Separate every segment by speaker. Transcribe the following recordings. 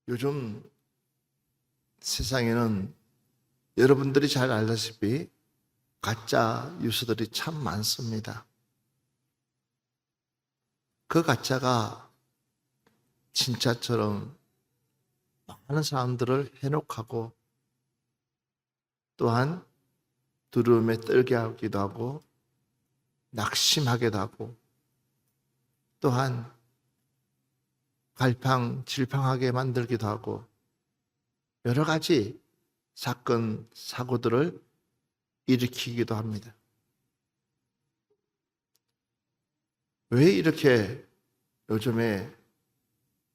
Speaker 1: 요즘 세상에는 여러분들이 잘 알다시피 가짜 뉴스들이 참 많습니다. 그 가짜가 진짜처럼 많은 사람들을 해독하고 또한 두려움에 떨게 하기도 하고 낙심하게도 하고 또한 갈팡질팡하게 만들기도 하고 여러 가지 사건, 사고들을 일으키기도 합니다. 왜 이렇게 요즘에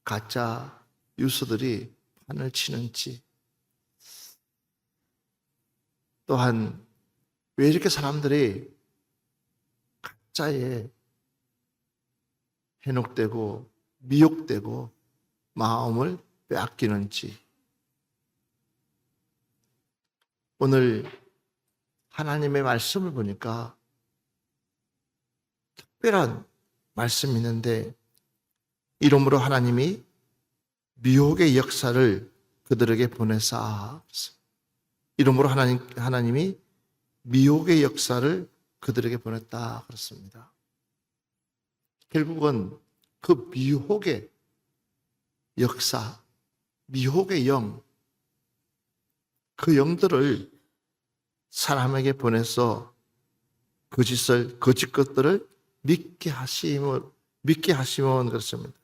Speaker 1: 가짜 뉴스들이 판을 치는지, 또한 왜 이렇게 사람들이 가짜에 현혹되고 미혹되고 마음을 빼앗기는지, 오늘 하나님의 말씀을 보니까 특별한 말씀이 있는데, 이러므로 하나님이 미혹의 역사를 그들에게 보내사, 이러므로 하나님이 미혹의 역사를 그들에게 보냈다 그렇습니다. 결국은 그 미혹의 역사, 미혹의 영, 그 영들을 사람에게 보내서 거짓 것들을 믿게 하시면 그렇습니다.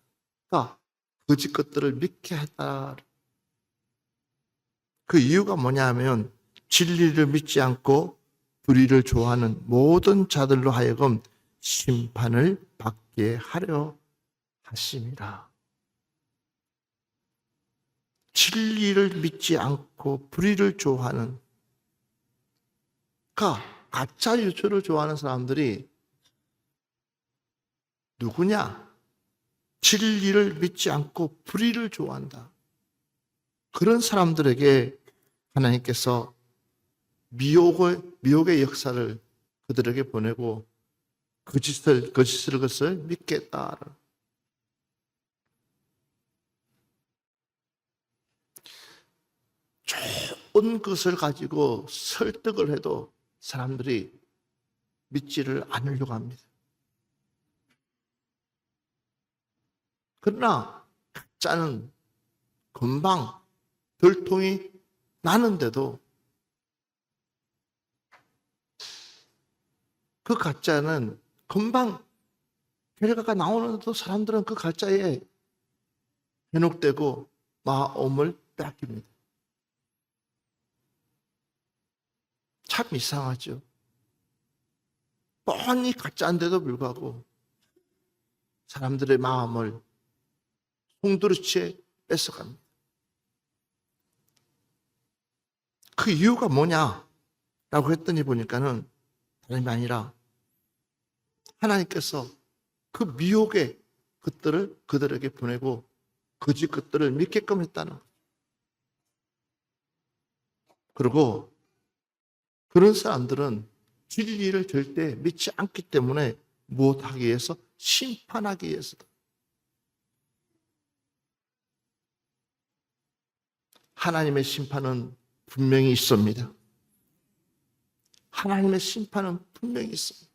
Speaker 1: 그러니까 거짓 것들을 믿게 했다. 그 이유가 뭐냐면 진리를 믿지 않고 불의를 좋아하는 모든 자들로 하여금 심판을 받게 하려 하심이라. 진리를 믿지 않고 불의를 좋아하는, 그러니까 가짜 뉴스를 좋아하는 사람들이 누구냐? 진리를 믿지 않고 불의를 좋아한다. 그런 사람들에게 하나님께서 미혹의 역사를 그들에게 보내고 거짓을 것을 믿겠다. 좋은 것을 가지고 설득을 해도 사람들이 믿지를 않으려고 합니다. 그러나 가짜는 금방 들통이 나는데도, 그 가짜는 금방 결과가 나오는데도 사람들은 그 가짜에 현혹되고 마음을 빼앗깁니다. 참 이상하죠. 뻔히 가짜인데도 불구하고 사람들의 마음을 송두리째 뺏어갑니다. 그 이유가 뭐냐라고 했더니 보니까는 다름이 아니라 하나님께서 그 미혹의 것들을 그들에게 보내고 거짓 것들을 믿게끔 했다는 거예요. 그리고 그런 사람들은 진리를 절대 믿지 않기 때문에 무엇하기 위해서? 심판하기 위해서다. 하나님의 심판은 분명히 있습니다. 하나님의 심판은 분명히 있습니다.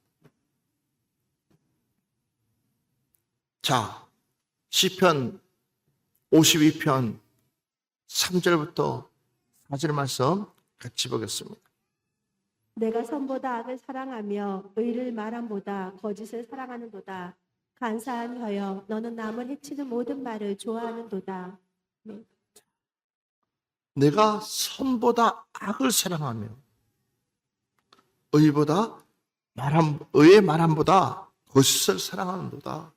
Speaker 1: 자, 시편 52편 3절부터 4절 말씀 같이 보겠습니다.
Speaker 2: 내가 선보다 악을 사랑하며 의를 말함보다 거짓을 사랑하는도다. 간사한 혀여, 너는 남을 해치는 모든 말을 좋아하는도다.
Speaker 1: 내가 선보다 악을 사랑하며 의의 말함보다 거짓을 사랑하는도다.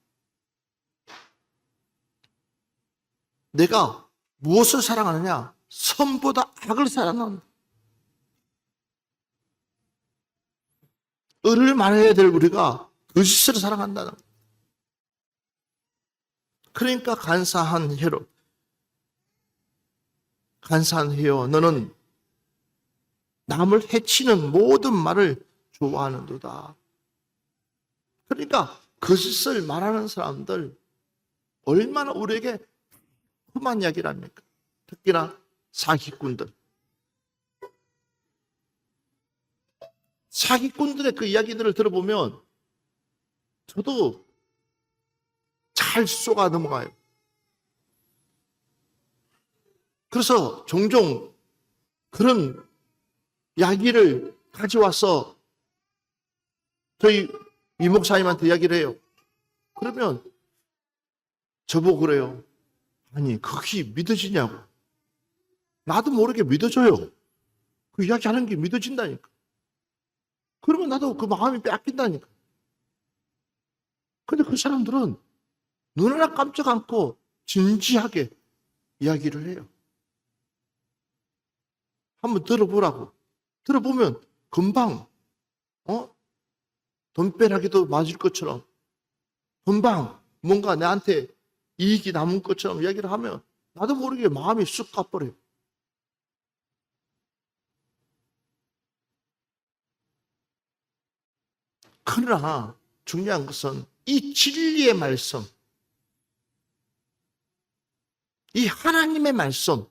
Speaker 1: 내가 무엇을 사랑하느냐? 선보다 악을 사랑한다. 의를 말해야 될 우리가 거짓을 사랑한다는 거예요. 그러니까 간사한 혀여, 너는 남을 해치는 모든 말을 좋아하는도다. 그러니까 거짓을 말하는 사람들 얼마나 우리에게 험한 이야기를 합니까? 특히나 사기꾼들. 사기꾼들의 그 이야기들을 들어보면 저도 잘 쏘가 넘어가요. 그래서 종종 그런 이야기를 가져와서 저희 이 목사님한테 이야기를 해요. 그러면 저보고 그래요. 아니, 그게 믿어지냐고. 나도 모르게 믿어져요. 그 이야기하는 게 믿어진다니까. 그러면 나도 그 마음이 뺏긴다니까. 근데 그 사람들은 눈 하나 깜짝 않고 진지하게 이야기를 해요. 한번 들어보라고. 들어보면 금방 돈벼락에도 맞을 것처럼 금방 뭔가 나한테 이익이 남은 것처럼 이야기를 하면 나도 모르게 마음이 쑥 가버려요. 그러나 중요한 것은 이 진리의 말씀, 이 하나님의 말씀은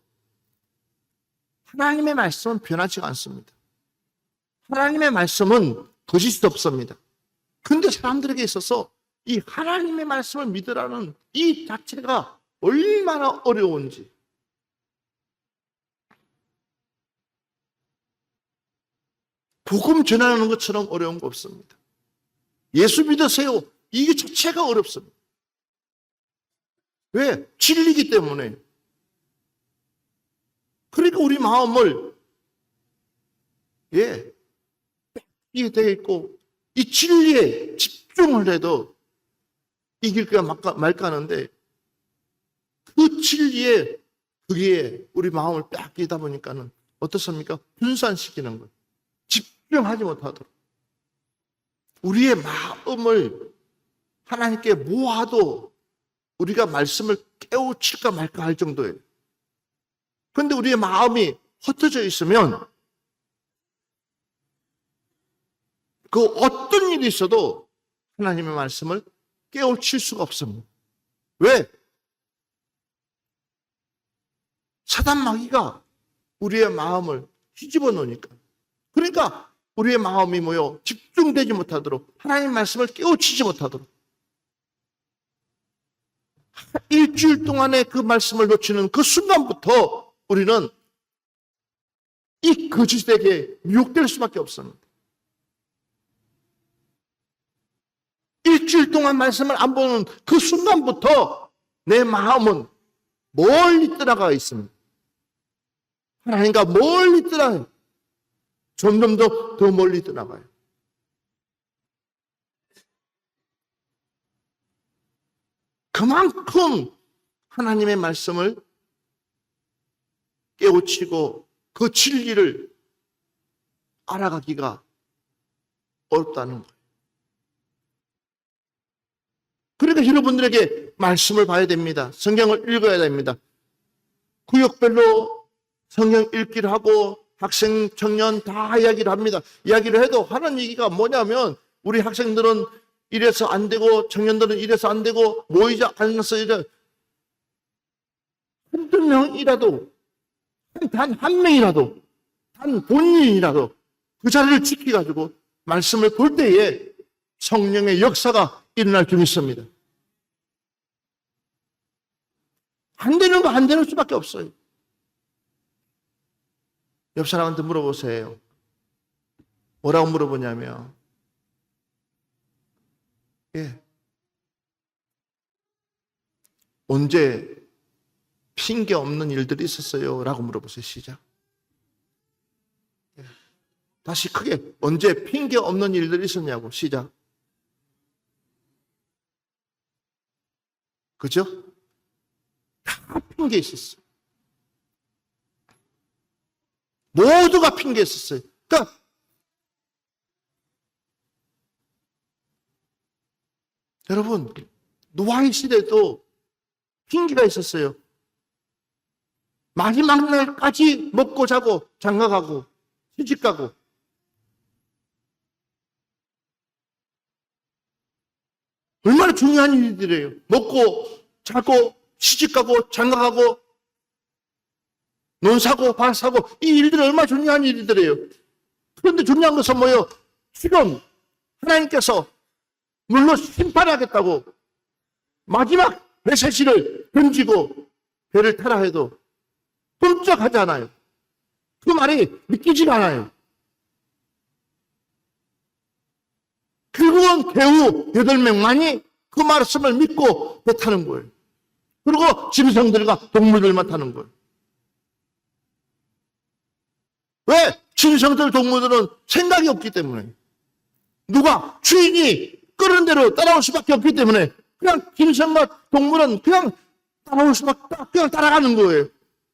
Speaker 1: 변하지 않습니다. 하나님의 말씀은 거짓이 없습니다. 근데 사람들에게 있어서 이 하나님의 말씀을 믿으라는 이 자체가 얼마나 어려운지. 복음 전하는 것처럼 어려운 거 없습니다. 예수 믿으세요. 이게 자체가 어렵습니다. 왜? 진리이기 때문에. 그러니까 우리 마음을 뺏기게 되어 있고 이 진리에 집중을 해도 이길까 말까 하는데 그 진리에 그게 우리 마음을 뺏기다 보니까는 어떻습니까? 분산시키는 거예요. 집중하지 못하도록. 우리의 마음을 하나님께 모아도 우리가 말씀을 깨우칠까 말까 할 정도예요. 그런데 우리의 마음이 흩어져 있으면 그 어떤 일이 있어도 하나님의 말씀을 깨우칠 수가 없습니다. 왜? 사단 마귀가 우리의 마음을 뒤집어 놓으니까. 그러니까 우리의 마음이 집중되지 못하도록 하나님 말씀을 깨우치지 못하도록 일주일 동안에 그 말씀을 놓치는 그 순간부터 우리는 이 거짓에게 미혹될 수밖에 없습니다. 일주일 동안 말씀을 안 보는 그 순간부터 내 마음은 멀리 떠나가 있습니다. 하나님과 멀리 떠나요. 점점 더 멀리 떠나가요. 그만큼 하나님의 말씀을 깨우치고 그 진리를 알아가기가 어렵다는 거예요. 그러니까 여러분들에게 말씀을 봐야 됩니다. 성경을 읽어야 됩니다. 구역별로 성경 읽기를 하고 학생, 청년 다 이야기를 합니다. 이야기를 해도 하는 얘기가 뭐냐면 우리 학생들은 이래서 안 되고 청년들은 이래서 안 되고 모이지 않아서 이래. 한두 명이라도 단 한 명이라도 단 본인이라도 그 자리를 지켜가지고 말씀을 볼 때에 성령의 역사가 일어날 줄 믿습니다. 안 되는 거 안 되는 수밖에 없어요. 옆 사람한테 물어보세요. 뭐라고 물어보냐면 언제 핑계 없는 일들이 있었어요? 라고 물어보세요. 시작. 다시 크게 언제 핑계 없는 일들이 있었냐고. 시작. 그죠? 다 핑계 있었어요. 모두가 핑계 있었어요. 그러니까 여러분 노아의 시대도 핑계가 있었어요. 마지막 날까지 먹고 자고 장가가고 시집가고 얼마나 중요한 일들이에요. 먹고 자고 시집가고 장가가고 논 사고 밭 사고 이 일들이 얼마나 중요한 일들이에요. 그런데 중요한 것은 뭐예요? 지금 하나님께서 물론 심판하겠다고 마지막 메시지를 던지고 배를 타라 해도 끔찍하지 않아요. 그 말이 믿기지가 않아요. 결국은 겨우 8명만이 그 말씀을 믿고 배 타는 거예요. 그리고 짐승들과 동물들만 타는 거예요. 왜? 짐승들, 동물들은 생각이 없기 때문에. 누가 주인이 끄는 대로 따라올 수밖에 없기 때문에 그냥 짐승과 동물은 그냥 따라올 수밖에, 그냥 따라가는 거예요.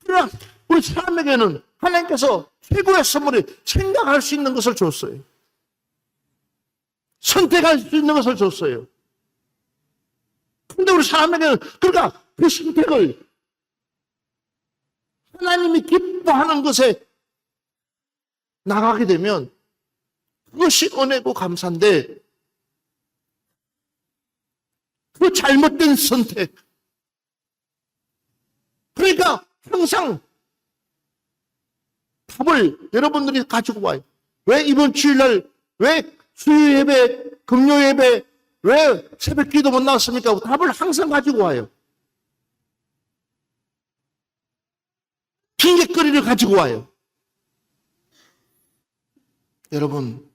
Speaker 1: 그러나 우리 사람에게는 하나님께서 최고의 선물이 생각할 수 있는 것을 줬어요. 선택할 수 있는 것을 줬어요. 근데 우리 사람에게는 그러니까 그 선택을 하나님이 기뻐하는 것에 나가게 되면 그것이 은혜고 감사인데 그 잘못된 선택 그러니까 항상 답을 여러분들이 가지고 와요. 왜 이번 주일날 왜 수요 예배, 금요 예배 왜 새벽 기도 못 나왔습니까? 답을 항상 가지고 와요. 핑계거리를 가지고 와요. 여러분,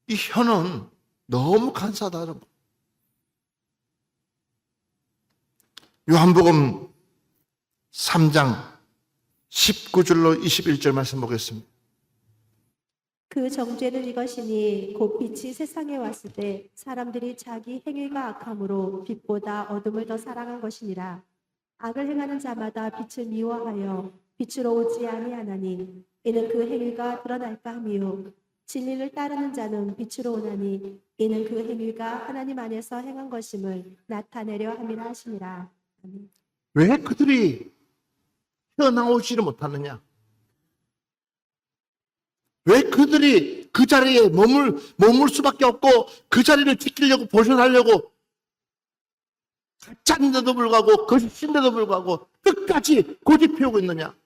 Speaker 1: 이 혀는 너무 간사하다. 여러분. 요한복음 3장 19절로 21절 말씀 보겠습니다.
Speaker 2: 그 정죄는 이것이니 곧 빛이 세상에 왔을 때 사람들이 자기 행위가 악함으로 빛보다 어둠을 더 사랑한 것이니라. 악을 행하는 자마다 빛을 미워하여 빛으로 오지 아니하나니 이는 그 행위가 드러날까 함이요 진리를 따르는 자는 빛으로 오나니 이는 그 행위가 하나님 안에서 행한 것임을 나타내려 함이라 하시니라. 아멘.
Speaker 1: 왜 그들이 혀나오지를 못하느냐? 왜 그들이 그 자리에 머물 수밖에 없고 그 자리를 지키려고 보존하려고 가짜인데도 불구하고 거짓인데도 불구하고 끝까지 고집피우고 있느냐?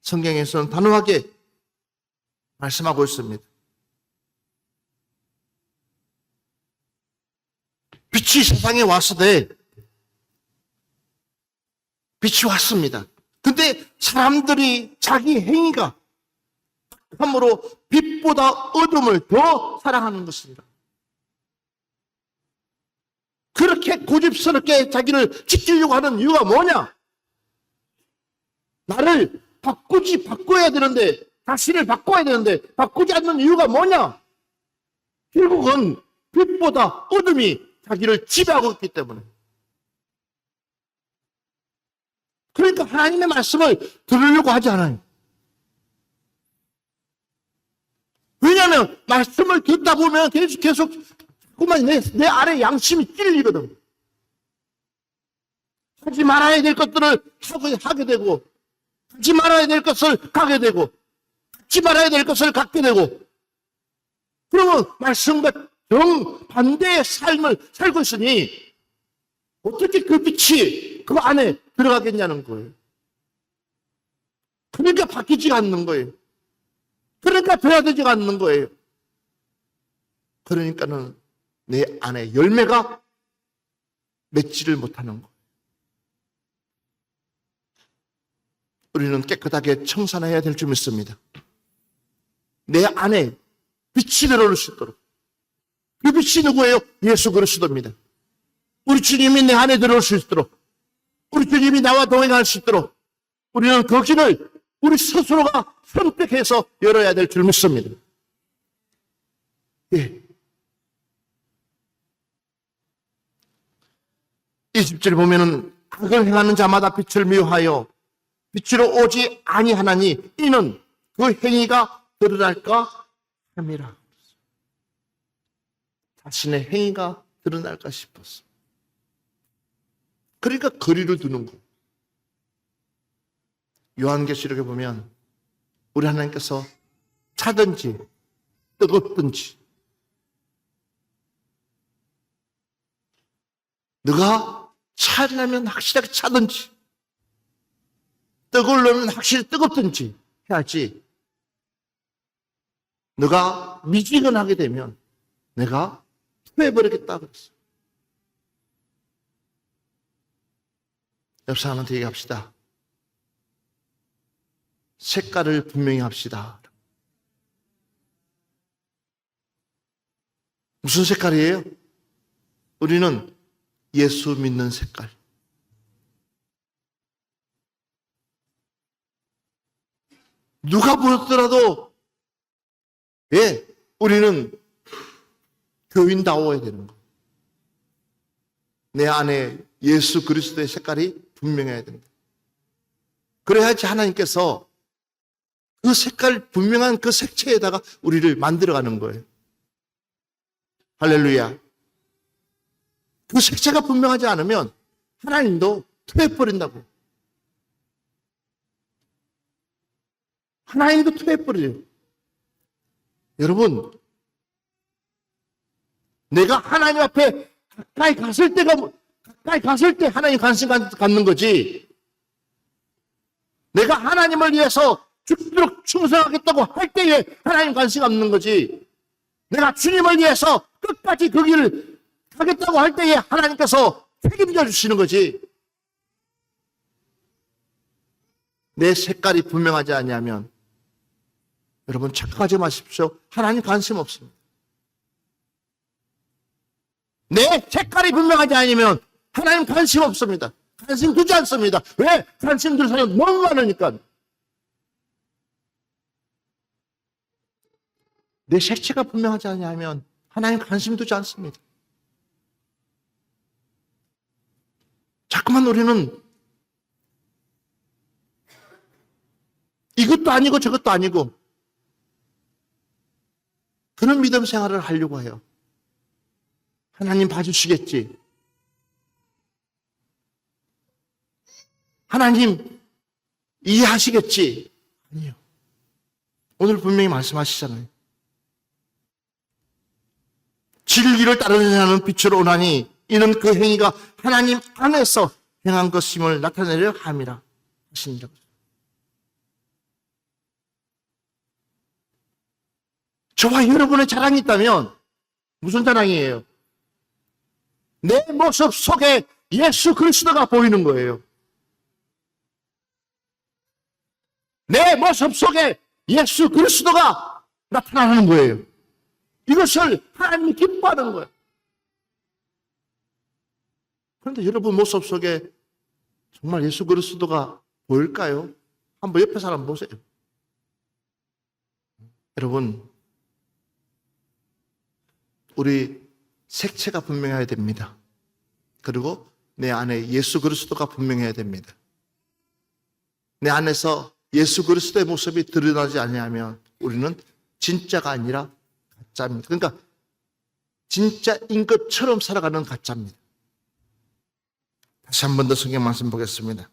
Speaker 1: 성경에서는 단호하게 말씀하고 있습니다. 빛이 세상에 왔으되 빛이 왔습니다. 근데 사람들이 자기 행위가 참으로 빛보다 어둠을 더 사랑하는 것입니다. 그렇게 고집스럽게 자기를 지키려고 하는 이유가 뭐냐? 나를 바꿔야 되는데, 자신을 바꿔야 되는데, 바꾸지 않는 이유가 뭐냐? 결국은 빛보다 어둠이 자기를 지배하고 있기 때문에. 그러니까 하나님의 말씀을 들으려고 하지 않아요. 왜냐하면 말씀을 듣다 보면 계속 자꾸만 내 안에 양심이 찔리거든. 하지 말아야 될 것들을 하게 되고 하지 말아야 될 것을 가게 되고 갖지 말아야 될 것을 갖게 되고 그러면 말씀과 정반대의 삶을 살고 있으니 어떻게 그 빛이 그 안에 들어가겠냐는 거예요. 그러니까 바뀌지 않는 거예요. 그러니까 돼야 되지 않는 거예요. 그러니까는 내 안에 열매가 맺지를 못하는 거예요. 우리는 깨끗하게 청산해야 될 줄 믿습니다. 내 안에 빛이 들어올 수 있도록. 그 빛이 누구예요? 예수 그리스도입니다. 우리 주님이 내 안에 들어올 수 있도록, 우리 주님이 나와 동행할 수 있도록 우리는 그 길을 우리 스스로가 선택해서 열어야 될 줄 믿습니다. 예. 20절 보면은 악을 행하는 자마다 빛을 미워하여 빛으로 오지 아니하나니 이는 그 행위가 드러날까 함이라. 자신의 행위가 드러날까 싶었어. 그러니까 거리를 두는 거예요. 요한계시록에 보면 우리 하나님께서 차든지 뜨겁든지 너가 차려면 확실하게 차든지, 떡을 넣으면 확실히 뜨겁든지 해야지. 너가 미지근하게 되면 내가 토해버리겠다 그랬어. 옆 사람한테 얘기합시다. 색깔을 분명히 합시다. 무슨 색깔이에요? 우리는 예수 믿는 색깔. 누가 보더라도 예, 우리는 교인다워야 되는 거예요. 내 안에 예수 그리스도의 색깔이 분명해야 됩니다. 그래야지 하나님께서 그 색깔 분명한 그 색채에다가 우리를 만들어가는 거예요. 할렐루야. 그 색채가 분명하지 않으면 하나님도 토해버린다고. 하나님도 토해버려요. 여러분, 내가 하나님 앞에 가까이 갔을 때 하나님 관심 갖는 거지. 내가 하나님을 위해서 죽도록 충성하겠다고 할 때에 하나님 관심 갖는 거지. 내가 주님을 위해서 끝까지 그 길을 가겠다고 할 때에 하나님께서 책임져 주시는 거지. 내 색깔이 분명하지 않냐면 여러분 착각하지 마십시오. 하나님 관심 없습니다. 내 색깔이 분명하지 않으면 하나님 관심 없습니다. 관심 두지 않습니다. 왜? 관심 둘 사람이 너무 많으니까. 내 색채가 분명하지 않으면 하나님 관심 두지 않습니다. 자꾸만 우리는 이것도 아니고 저것도 아니고 그런 믿음 생활을 하려고 해요. 하나님 봐주시겠지. 하나님 이해하시겠지. 아니요. 오늘 분명히 말씀하시잖아요. 진리를 따르는 자는 빛으로 오나니 이는 그 행위가 하나님 안에서 행한 것임을 나타내려 함이라 하시니라. 저와 여러분의 자랑이 있다면 무슨 자랑이에요? 내 모습 속에 예수 그리스도가 보이는 거예요. 내 모습 속에 예수 그리스도가 나타나는 거예요. 이것을 하나님이 기뻐하는 거예요. 그런데 여러분 모습 속에 정말 예수 그리스도가 보일까요? 한번 옆에 사람 보세요. 여러분, 우리 색채가 분명해야 됩니다. 그리고 내 안에 예수 그리스도가 분명해야 됩니다. 내 안에서 예수 그리스도의 모습이 드러나지 않으면 우리는 진짜가 아니라 가짜입니다. 그러니까 진짜인 것처럼 살아가는 가짜입니다. 다시 한 번 더 성경 말씀 보겠습니다.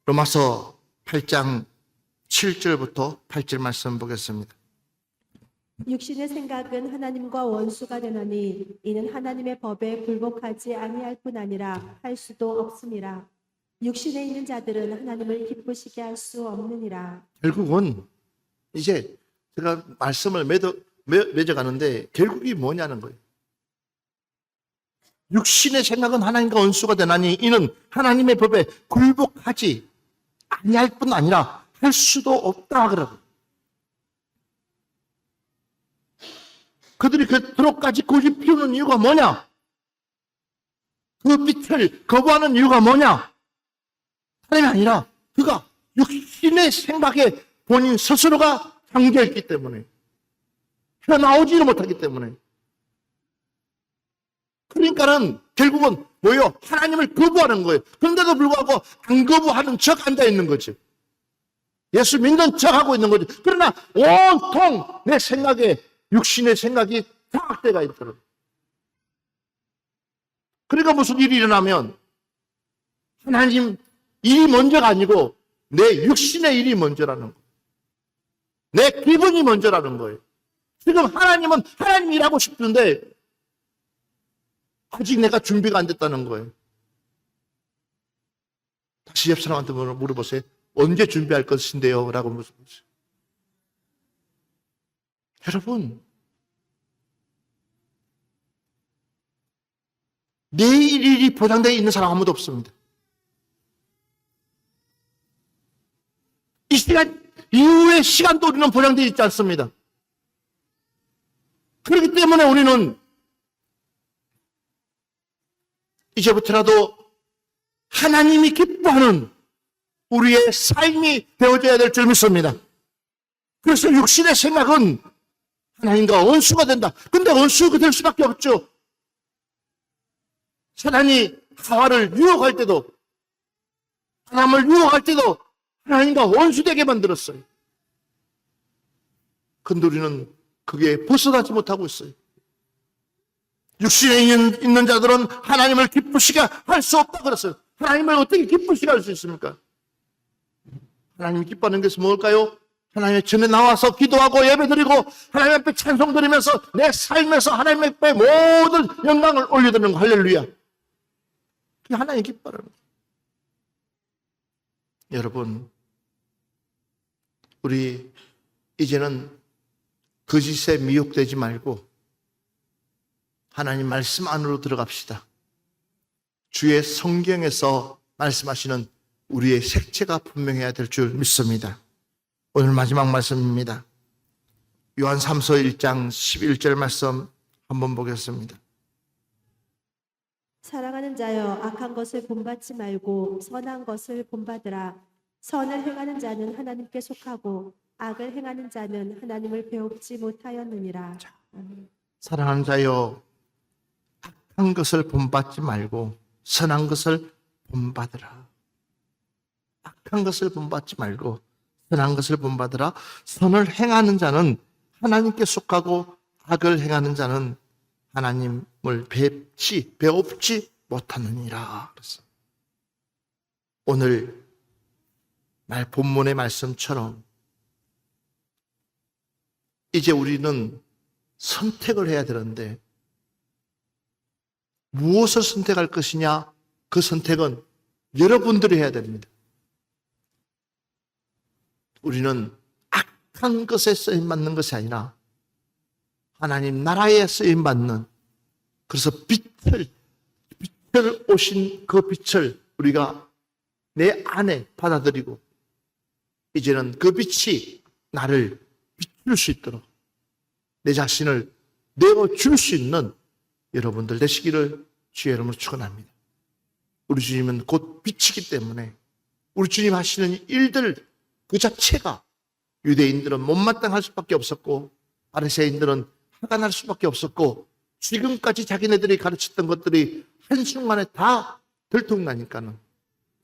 Speaker 1: 로마서 8장 7절부터 8절 말씀 보겠습니다.
Speaker 2: 육신의 생각은 하나님과 원수가 되나니 이는 하나님의 법에 굴복하지 아니할 뿐 아니라 할 수도 없음이라. 육신에 있는 자들은 하나님을 기쁘시게 할 수 없느니라.
Speaker 1: 결국은 이제 제가 말씀을 맺어가는데 결국이 뭐냐는 거예요. 육신의 생각은 하나님과 원수가 되나니 이는 하나님의 법에 굴복하지 아니할 뿐 아니라 할 수도 없다 그러고. 그들이 그토록까지 고집 피우는 이유가 뭐냐? 그 빛을 거부하는 이유가 뭐냐? 다름이 아니라 그가 육신의 생각에 본인 스스로가 잠겨있기 때문에 헤어나오지를 못하기 때문에 그러니까는 결국은 뭐예요? 하나님을 거부하는 거예요. 그런데도 불구하고 안 거부하는 척 앉아있는 거죠. 예수 믿는 척 하고 있는 거죠. 그러나 온통 내 생각에 육신의 생각이 장악되어 있더라고요. 그러니까 무슨 일이 일어나면 하나님 일이 먼저가 아니고 내 육신의 일이 먼저라는 거예요. 내 기분이 먼저라는 거예요. 지금 하나님은 하나님 일하고 싶은데 아직 내가 준비가 안 됐다는 거예요. 다시 옆 사람한테 물어보세요. 언제 준비할 것인데요? 라고 물어보세요. 여러분, 내일 일이 보장되어 있는 사람 아무도 없습니다. 이 시간 이후의 시간도 우리는 보장되어 있지 않습니다. 그렇기 때문에 우리는 이제부터라도 하나님이 기뻐하는 우리의 삶이 되어져야 될 줄 믿습니다. 그래서 육신의 생각은 하나님과 원수가 된다. 근데 원수가 될 수밖에 없죠. 사단이 하와를 유혹할 때도, 사람을 유혹할 때도 하나님과 원수되게 만들었어요. 근데 우리는 그게 벗어나지 못하고 있어요. 육신에 있는 자들은 하나님을 기쁘시게 할 수 없다 그랬어요. 하나님을 어떻게 기쁘시게 할 수 있습니까? 하나님 기뻐하는 것이 뭘까요? 하나님의 전에 나와서 기도하고 예배드리고 하나님 앞에 찬송드리면서 내 삶에서 하나님 앞에 모든 영광을 올려드리는 거. 할렐루야. 그게 하나님 기뻐하는 거예요. 여러분, 우리 이제는 거짓에 미혹되지 말고 하나님 말씀 안으로 들어갑시다. 주의 성경에서 말씀하시는 우리의 색채가 분명해야 될 줄 믿습니다. 오늘 마지막 말씀입니다. 요한 3서 1장 11절 말씀 한번 보겠습니다.
Speaker 2: 사랑하는 자여, 악한 것을 본받지 말고 선한 것을 본받으라. 선을 행하는 자는 하나님께 속하고 악을 행하는 자는 하나님을 배웁지 못하였느니라. 아멘.
Speaker 1: 사랑하는 자여, 악한 것을 본받지 말고 선한 것을 본받으라. 악한 것을 본받지 말고 선한 것을 본받으라. 선을 행하는 자는 하나님께 속하고 악을 행하는 자는 하나님을 배웁지 못하느니라. 그래서 오늘 본문의 말씀처럼 이제 우리는 선택을 해야 되는데 무엇을 선택할 것이냐? 그 선택은 여러분들이 해야 됩니다. 우리는 악한 것에 쓰임받는 것이 아니라 하나님 나라에 쓰임받는, 그래서 빛을 오신 그 빛을 우리가 내 안에 받아들이고 이제는 그 빛이 나를 비출 수 있도록 내 자신을 내어줄 수 있는 여러분들 되시기를 주의 이름으로 축원합니다. 우리 주님은 곧 빛이기 때문에 우리 주님 하시는 일들 그 자체가 유대인들은 못마땅할 수밖에 없었고 바리새인들은 화가 날 수밖에 없었고 지금까지 자기네들이 가르쳤던 것들이 한순간에 다 들통나니까는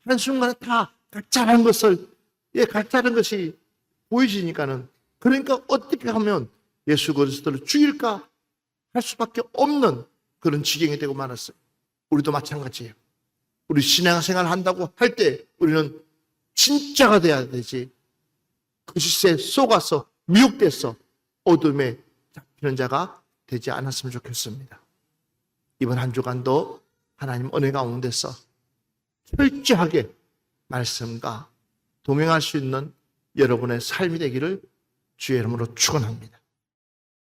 Speaker 1: 한순간에 다 가짜라는 가짜라는 것이 보이시니까는 그러니까 어떻게 하면 예수 그리스도를 죽일까 할 수밖에 없는 그런 지경이 되고 말았어요. 우리도 마찬가지예요. 우리 신앙생활 한다고 할 때 우리는 진짜가 돼야 되지. 거짓에 속아서 미혹돼서 어둠에 잡히는 자가 되지 않았으면 좋겠습니다. 이번 한 주간도 하나님 은혜 가운데서 철저하게 말씀과 동행할 수 있는 여러분의 삶이 되기를 주의 이름으로 축원합니다.